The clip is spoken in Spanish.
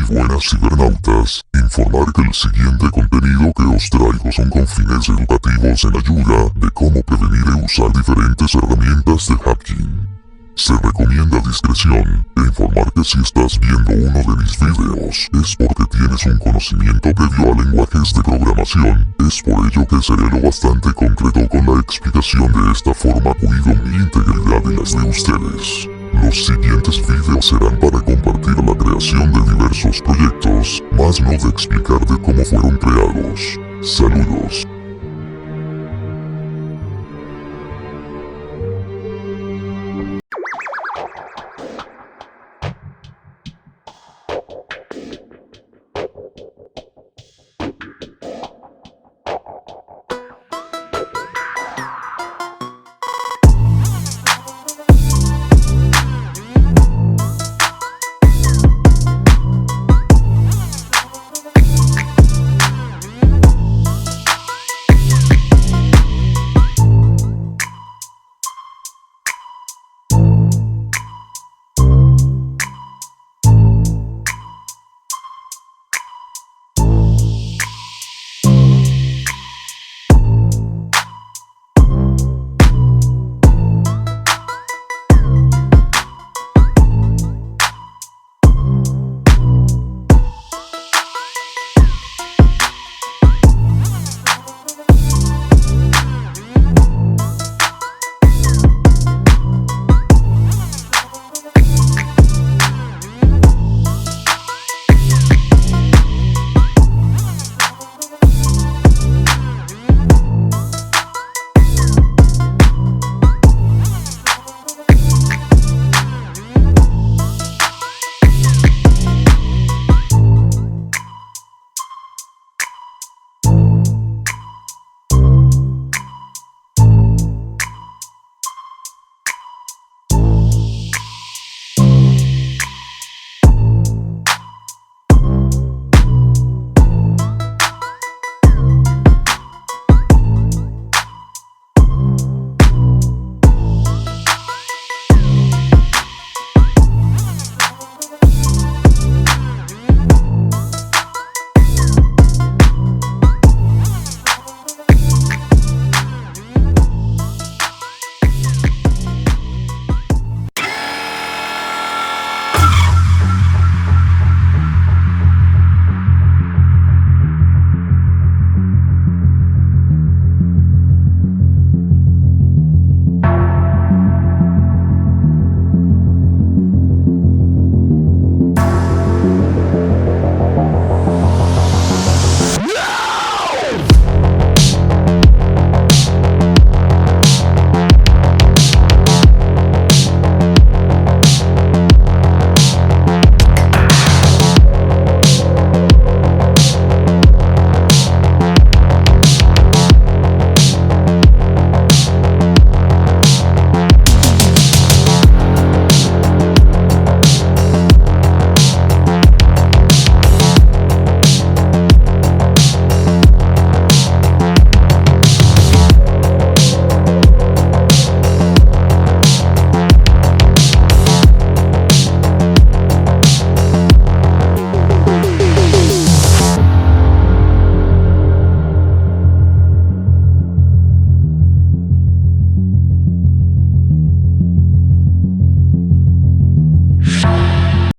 buenas cibernautas, informar que el siguiente contenido que os traigo son con fines educativos en ayuda de cómo prevenir y usar diferentes herramientas de hacking. Se recomienda discreción e informar que si estás viendo uno de mis videos es porque tienes un conocimiento previo a lenguajes de programación. Es por ello que seré lo bastante concreto con la explicación. De esta forma cuido mi integridad y las de ustedes. Los siguientes videos serán para compartir la creación de diversos proyectos, más no de explicar de cómo fueron creados. Saludos.